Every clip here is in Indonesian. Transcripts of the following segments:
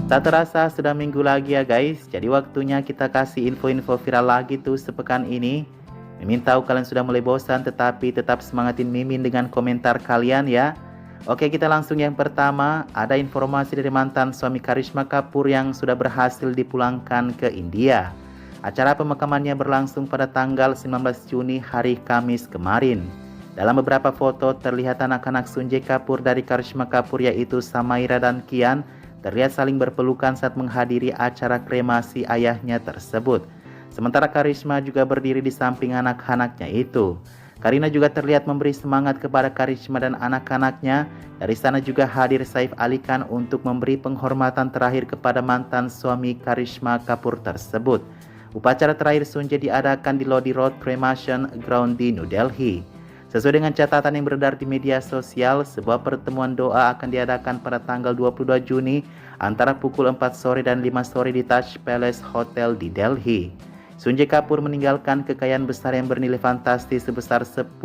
Tak terasa sudah minggu lagi ya guys, jadi waktunya kita kasih info-info viral lagi tuh sepekan ini. Mimin tahu kalian sudah mulai bosan, tetapi tetap semangatin Mimin dengan komentar kalian ya. Oke, kita langsung yang pertama. Ada informasi dari mantan suami Karisma Kapoor yang sudah berhasil dipulangkan ke India. Acara pemakamannya berlangsung pada tanggal 19 Juni hari Kamis kemarin. Dalam beberapa foto terlihat anak-anak Sunjay Kapoor dari Karisma Kapoor yaitu Samaira dan Kian terlihat saling berpelukan saat menghadiri acara kremasi ayahnya tersebut. Sementara Karisma juga berdiri di samping anak-anaknya itu. Karina juga terlihat memberi semangat kepada Karisma dan anak-anaknya. Dari sana juga hadir Saif Ali Khan untuk memberi penghormatan terakhir kepada mantan suami Karisma Kapoor tersebut. Upacara terakhir Sunjay diadakan di Lodi Road Cremation Ground di New Delhi. Sesuai dengan catatan yang beredar di media sosial, sebuah pertemuan doa akan diadakan pada tanggal 22 Juni antara pukul 4 sore dan 5 sore di Taj Palace Hotel di Delhi. Sunjay Kapoor meninggalkan kekayaan besar yang bernilai fantastis sebesar 10.300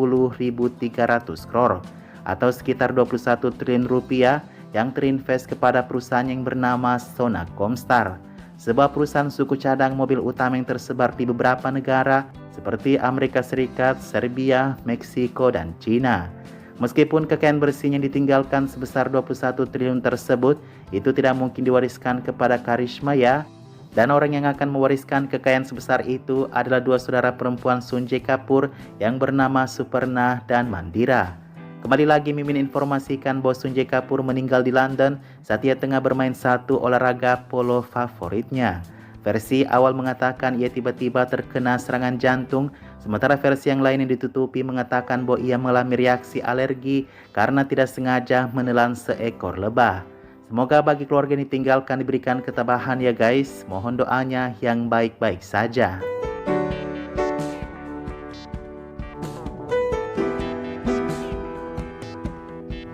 crore atau sekitar 21 triliun rupiah yang terinvest kepada perusahaan yang bernama Sona Comstar, sebuah perusahaan suku cadang mobil utama yang tersebar di beberapa negara seperti Amerika Serikat, Serbia, Meksiko, dan Cina. Meskipun kekayaan bersihnya yang ditinggalkan sebesar 21 triliun tersebut, itu tidak mungkin diwariskan kepada Karisma ya. Dan orang yang akan mewariskan kekayaan sebesar itu adalah dua saudara perempuan Sunjay Kapoor yang bernama Suparna dan Mandira. Kembali lagi Mimin informasikan bahwa Sunjay Kapoor meninggal di London saat ia tengah bermain satu olahraga polo favoritnya. Versi awal mengatakan ia tiba-tiba terkena serangan jantung, sementara versi yang lain yang ditutupi mengatakan bahwa ia mengalami reaksi alergi karena tidak sengaja menelan seekor lebah. Semoga bagi keluarga yang ditinggalkan diberikan ketabahan ya guys, mohon doanya yang baik-baik saja.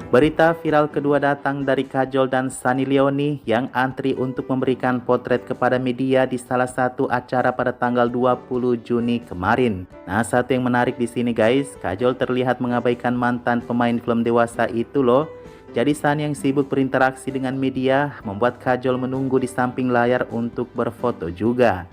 Berita viral kedua datang dari Kajol dan Sunny Leone yang antri untuk memberikan potret kepada media di salah satu acara pada tanggal 20 Juni kemarin. Nah, satu yang menarik di sini guys, Kajol terlihat mengabaikan mantan pemain film dewasa itu loh. Jadi Sunny yang sibuk berinteraksi dengan media membuat Kajol menunggu di samping layar untuk berfoto juga.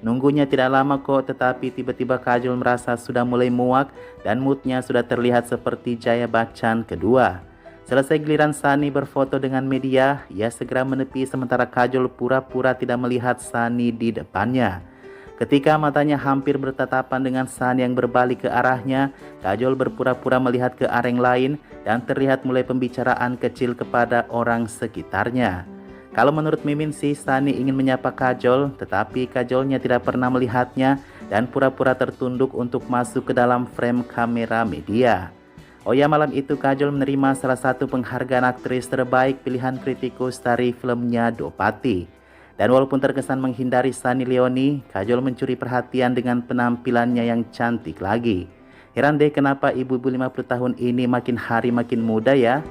Nunggunya tidak lama kok, tetapi tiba-tiba Kajol merasa sudah mulai muak dan moodnya sudah terlihat seperti Jaya Bachchan kedua. Selesai giliran Sunny berfoto dengan media, ia segera menepi sementara Kajol pura-pura tidak melihat Sunny di depannya. Ketika matanya hampir bertatapan dengan Sunny yang berbalik ke arahnya, Kajol berpura-pura melihat ke arah yang lain dan terlihat mulai pembicaraan kecil kepada orang sekitarnya. Kalau menurut Mimin sih, Sunny ingin menyapa Kajol, tetapi Kajolnya tidak pernah melihatnya dan pura-pura tertunduk untuk masuk ke dalam frame kamera media. Oh ya, malam itu Kajol menerima salah satu penghargaan aktris terbaik pilihan kritikus dari filmnya Dopati. Dan walaupun terkesan menghindari Sunny Leone, Kajol mencuri perhatian dengan penampilannya yang cantik lagi. Heran deh kenapa ibu-ibu 50 tahun ini makin hari makin muda ya.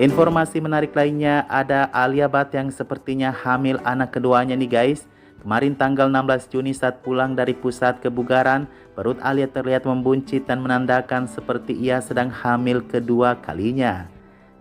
Informasi menarik lainnya, ada Alia Bhatt yang sepertinya hamil anak keduanya nih guys. Kemarin tanggal 16 Juni saat pulang dari pusat kebugaran, perut Alia terlihat membuncit dan menandakan seperti ia sedang hamil kedua kalinya.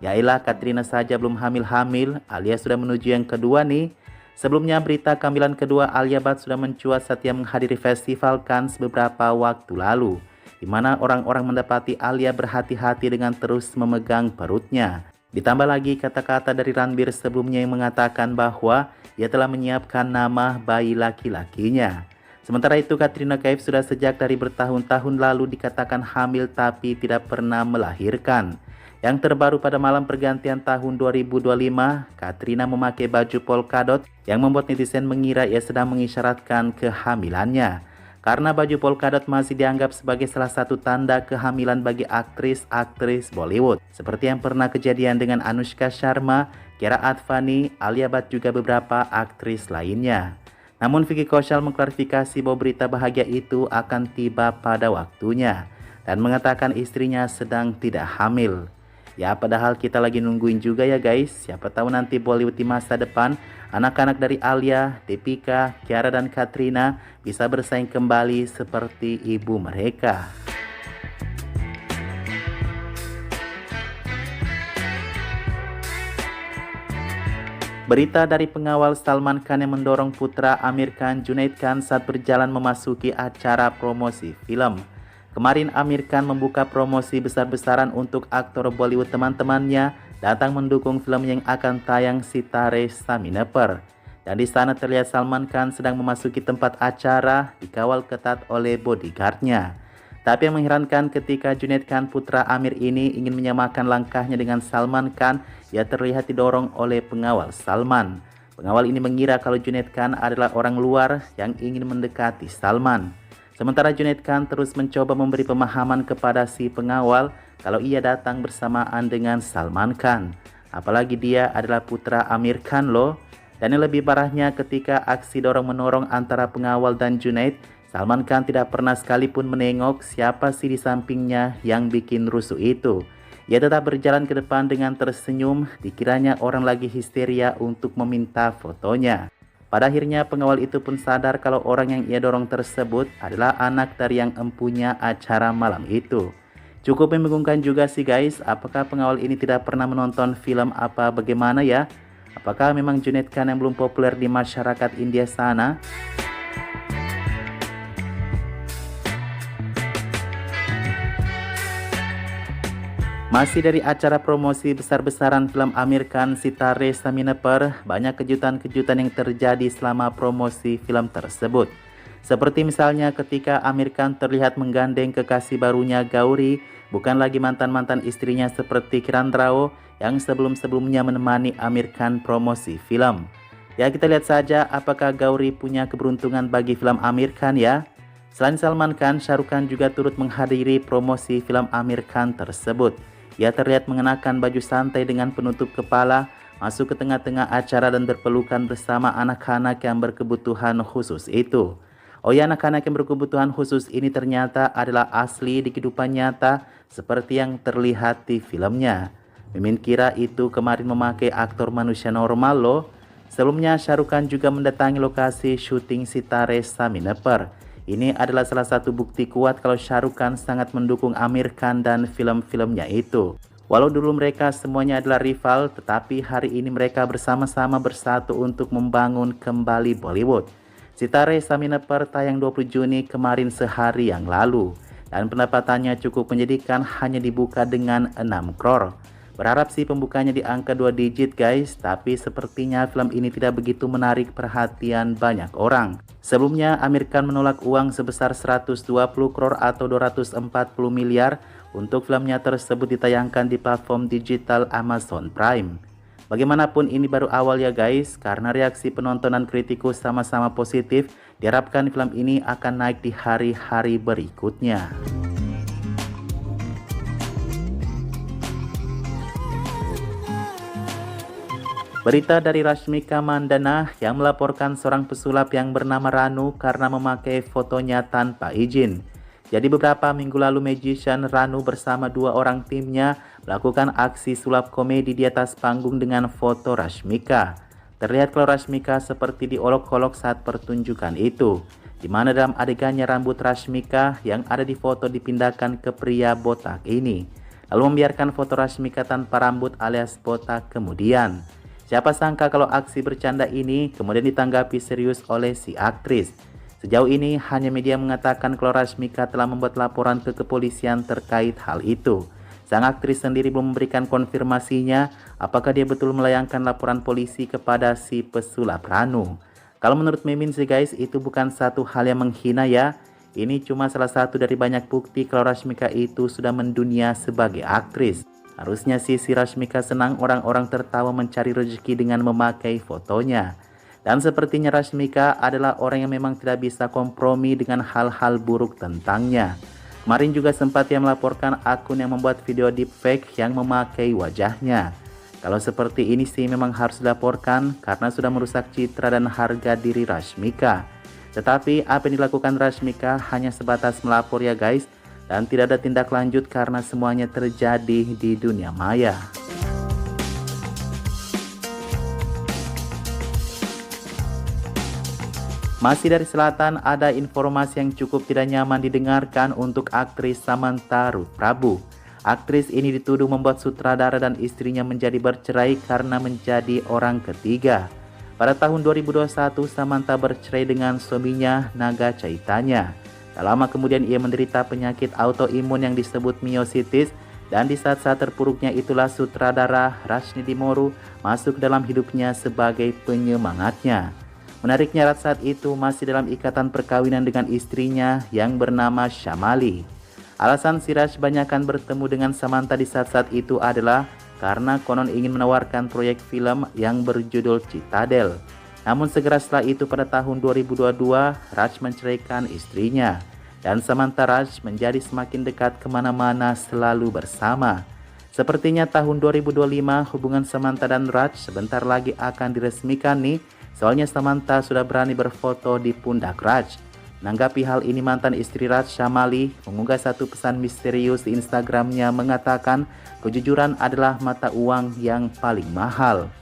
Yaelah, Katrina saja belum hamil-hamil, Alia sudah menuju yang kedua nih. Sebelumnya berita kehamilan kedua Alia Bhatt sudah mencuat saat ia menghadiri festival Cannes beberapa waktu lalu, di mana orang-orang mendapati Alia berhati-hati dengan terus memegang perutnya. Ditambah lagi kata-kata dari Ranbir sebelumnya yang mengatakan bahwa ia telah menyiapkan nama bayi laki-lakinya. Sementara itu Katrina Kaif sudah sejak dari bertahun-tahun lalu dikatakan hamil tapi tidak pernah melahirkan. Yang terbaru pada malam pergantian tahun 2025, Katrina memakai baju polkadot yang membuat netizen mengira ia sedang mengisyaratkan kehamilannya. Karena baju polkadot masih dianggap sebagai salah satu tanda kehamilan bagi aktris-aktris Bollywood. Seperti yang pernah kejadian dengan Anushka Sharma, Kiara Advani, Alia Bhatt juga beberapa aktris lainnya. Namun Vicky Kaushal mengklarifikasi bahwa berita bahagia itu akan tiba pada waktunya dan mengatakan istrinya sedang tidak hamil. Ya, padahal kita lagi nungguin juga ya guys. Siapa tahu nanti Bollywood di masa depan anak-anak dari Alia, Deepika, Kiara dan Katrina bisa bersaing kembali seperti ibu mereka. Berita dari pengawal Salman Khan yang mendorong putra Amir Khan, Junaid Khan, saat berjalan memasuki acara promosi film. Kemarin Amir Khan membuka promosi besar-besaran untuk aktor Bollywood teman-temannya datang mendukung film yang akan tayang Sitare Zameen Par. Dan di sana terlihat Salman Khan sedang memasuki tempat acara dikawal ketat oleh bodyguardnya. Tapi yang mengherankan ketika Junaid Khan putra Amir ini ingin menyamakan langkahnya dengan Salman Khan, ia terlihat didorong oleh pengawal Salman. Pengawal ini mengira kalau Junaid Khan adalah orang luar yang ingin mendekati Salman. Sementara Junaid Khan terus mencoba memberi pemahaman kepada si pengawal kalau ia datang bersamaan dengan Salman Khan. Apalagi dia adalah putra Amir Khan loh. Dan yang lebih parahnya ketika aksi dorong-menorong antara pengawal dan Junaid, Salman Khan tidak pernah sekalipun menengok siapa sih di sampingnya yang bikin rusuh itu. Ia tetap berjalan ke depan dengan tersenyum, dikiranya orang lagi histeria untuk meminta fotonya. Pada akhirnya pengawal itu pun sadar kalau orang yang ia dorong tersebut adalah anak dari yang empunya acara malam itu. Cukup membingungkan juga sih guys, apakah pengawal ini tidak pernah menonton film apa bagaimana ya? Apakah memang Junaid Khan yang belum populer di masyarakat India sana? Masih dari acara promosi besar-besaran film Amir Khan Sitare Zameen Par, banyak kejutan-kejutan yang terjadi selama promosi film tersebut. Seperti misalnya ketika Amir Khan terlihat menggandeng kekasih barunya Gauri, bukan lagi mantan-mantan istrinya seperti Kiran Rao yang sebelum-sebelumnya menemani Amir Khan promosi film. Ya, kita lihat saja apakah Gauri punya keberuntungan bagi film Amir Khan ya. Selain Salman Khan, Shah Rukh Khan juga turut menghadiri promosi film Amir Khan tersebut. Ia terlihat mengenakan baju santai dengan penutup kepala, masuk ke tengah-tengah acara dan berpelukan bersama anak-anak yang berkebutuhan khusus itu. Oh ya, anak-anak yang berkebutuhan khusus ini ternyata adalah asli di kehidupan nyata seperti yang terlihat di filmnya. Mimin kira itu kemarin memakai aktor manusia normal loh. Sebelumnya Shah Rukh Khan juga mendatangi lokasi syuting Sitare Zameen Par. Ini adalah salah satu bukti kuat kalau Shah Rukh Khan sangat mendukung Amir Khan dan film-filmnya itu. Walau dulu mereka semuanya adalah rival, tetapi hari ini mereka bersama-sama bersatu untuk membangun kembali Bollywood. Sitare Zameen Par tayang 20 Juni kemarin sehari yang lalu. Dan pendapatannya cukup menyedihkan, hanya dibuka dengan 6 crore. Berharap sih pembukanya di angka 2 digit guys, tapi sepertinya film ini tidak begitu menarik perhatian banyak orang. Sebelumnya Amir Khan menolak uang sebesar 120 crore atau 240 miliar untuk filmnya tersebut ditayangkan di platform digital Amazon Prime. Bagaimanapun ini baru awal ya guys, karena reaksi penonton dan kritikus sama-sama positif, diharapkan film ini akan naik di hari-hari berikutnya. Berita dari Rashmika Mandanna yang melaporkan seorang pesulap yang bernama Ranu karena memakai fotonya tanpa izin. Jadi beberapa minggu lalu magician Ranu bersama 2 orang timnya melakukan aksi sulap komedi di atas panggung dengan foto Rashmika. Terlihat kalau Rashmika seperti diolok-olok saat pertunjukan itu, di mana dalam adegannya rambut Rashmika yang ada di foto dipindahkan ke pria botak ini, lalu membiarkan foto Rashmika tanpa rambut alias botak kemudian. Siapa sangka kalau aksi bercanda ini kemudian ditanggapi serius oleh si aktris. Sejauh ini hanya media mengatakan kalau Rashmika telah membuat laporan ke kepolisian terkait hal itu. Sang aktris sendiri belum memberikan konfirmasinya apakah dia betul melayangkan laporan polisi kepada si pesulap Ranu. Kalau menurut Mimin sih guys, itu bukan satu hal yang menghina ya. Ini cuma salah satu dari banyak bukti kalau Rashmika itu sudah mendunia sebagai aktris. Harusnya sih si Rashmika senang orang-orang tertawa mencari rezeki dengan memakai fotonya. Dan sepertinya Rashmika adalah orang yang memang tidak bisa kompromi dengan hal-hal buruk tentangnya. Kemarin juga sempat ia melaporkan akun yang membuat video deepfake yang memakai wajahnya. Kalau seperti ini sih memang harus dilaporkan karena sudah merusak citra dan harga diri Rashmika. Tetapi apa yang dilakukan Rashmika hanya sebatas melapor ya guys, dan tidak ada tindak lanjut karena semuanya terjadi di dunia maya. Masih dari selatan, ada informasi yang cukup tidak nyaman didengarkan untuk aktris Samantha Ruth Prabu. Aktris ini dituduh membuat sutradara dan istrinya menjadi bercerai karena menjadi orang ketiga. Pada tahun 2021, Samantha bercerai dengan suaminya Naga Chaitanya. Tak lama kemudian ia menderita penyakit autoimun yang disebut myositis, dan di saat-saat terpuruknya itulah sutradara Rajniti Moru masuk dalam hidupnya sebagai penyemangatnya. Menariknya, Raj saat itu masih dalam ikatan perkawinan dengan istrinya yang bernama Shamali. Alasan si Raj banyakkan bertemu dengan Samantha di saat-saat itu adalah karena konon ingin menawarkan proyek film yang berjudul Citadel. Namun segera setelah itu pada tahun 2022, Raj menceraikan istrinya. Dan Samantha Raj menjadi semakin dekat kemana-mana selalu bersama. Sepertinya tahun 2025 hubungan Samantha dan Raj sebentar lagi akan diresmikan nih. Soalnya Samantha sudah berani berfoto di pundak Raj. Menanggapi hal ini, mantan istri Raj, Shamali, mengunggah satu pesan misterius di Instagramnya mengatakan kejujuran adalah mata uang yang paling mahal.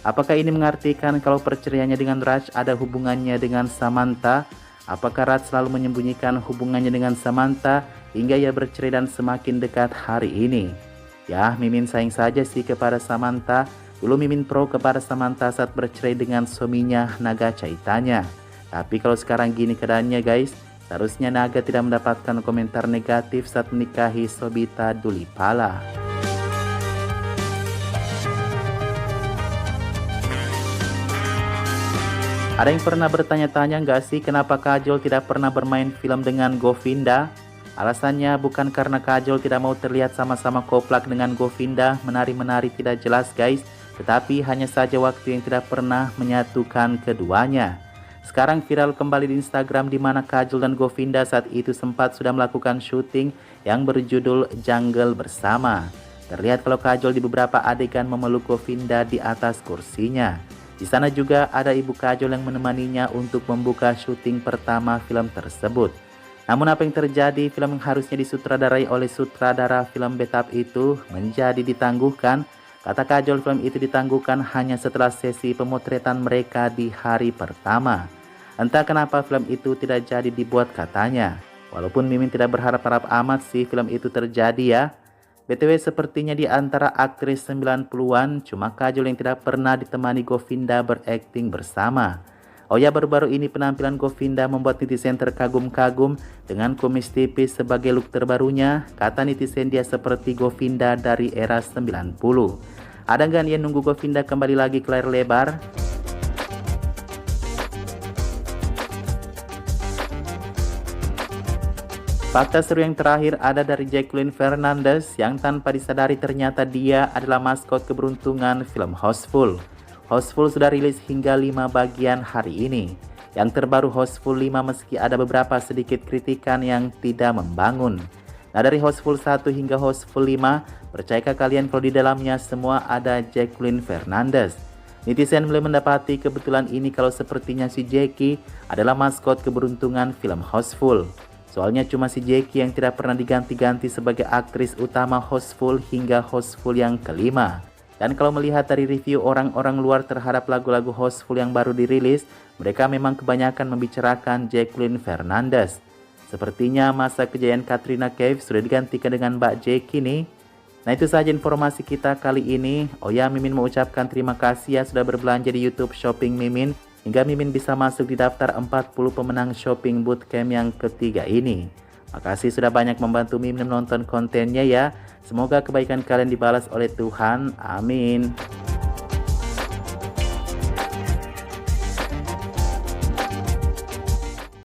Apakah ini mengartikan kalau perceraiannya dengan Raj ada hubungannya dengan Samantha? Apakah Raj selalu menyembunyikan hubungannya dengan Samantha hingga ia bercerai dan semakin dekat hari ini? Ya, Mimin sayang saja sih kepada Samantha. Dulu Mimin pro kepada Samantha saat bercerai dengan suaminya Naga Chaitanya. Tapi kalau sekarang gini keadaannya guys, seharusnya Naga tidak mendapatkan komentar negatif saat menikahi Shobita Dulipala. Ada yang pernah bertanya-tanya nggak sih kenapa Kajol tidak pernah bermain film dengan Govinda? Alasannya bukan karena Kajol tidak mau terlihat sama-sama koplak dengan Govinda, menari-menari tidak jelas guys, tetapi hanya saja waktu yang tidak pernah menyatukan keduanya. Sekarang viral kembali di Instagram di mana Kajol dan Govinda saat itu sempat sudah melakukan syuting yang berjudul Jungle bersama. Terlihat kalau Kajol di beberapa adegan memeluk Govinda di atas kursinya. Di sana juga ada ibu Kajol yang menemaninya untuk membuka syuting pertama film tersebut. Namun apa yang terjadi, film yang harusnya disutradarai oleh sutradara film Betap itu menjadi ditangguhkan. Kata Kajol, film itu ditangguhkan hanya setelah sesi pemotretan mereka di hari pertama. Entah kenapa film itu tidak jadi dibuat katanya. Walaupun Mimin tidak berharap-harap amat sih film itu terjadi ya. BTW sepertinya di antara aktris 90-an cuma Kajol yang tidak pernah ditemani Govinda berakting bersama. Oh ya, baru-baru ini penampilan Govinda membuat netizen terkagum-kagum dengan kumis tipis sebagai look terbarunya. Kata netizen dia seperti Govinda dari era 90. Ada nggak nih yang nunggu Govinda kembali lagi ke layar lebar? Fakta seru yang terakhir ada dari Jacqueline Fernandez yang tanpa disadari ternyata dia adalah maskot keberuntungan film Houseful. Houseful sudah rilis hingga 5 bagian hari ini. Yang terbaru Houseful 5 meski ada beberapa sedikit kritikan yang tidak membangun. Nah, dari Houseful 1 hingga Houseful 5, percayakah kalian kalau di dalamnya semua ada Jacqueline Fernandez? Netizen mulai mendapati kebetulan ini kalau sepertinya si Jackie adalah maskot keberuntungan film Houseful. Soalnya cuma si Jackie yang tidak pernah diganti-ganti sebagai aktris utama Houseful hingga Houseful yang kelima. Dan kalau melihat dari review orang-orang luar terhadap lagu-lagu Houseful yang baru dirilis, mereka memang kebanyakan membicarakan Jacqueline Fernandez. Sepertinya masa kejayaan Katrina Kaif sudah digantikan dengan Mbak Jackie nih. Nah, itu saja informasi kita kali ini. Oh ya, Mimin mau ucapkan terima kasih ya sudah berbelanja di YouTube Shopping Mimin. Hingga Mimin bisa masuk di daftar 40 pemenang shopping bootcamp yang ketiga ini. Makasih sudah banyak membantu Mimin menonton kontennya ya. Semoga kebaikan kalian dibalas oleh Tuhan. Amin.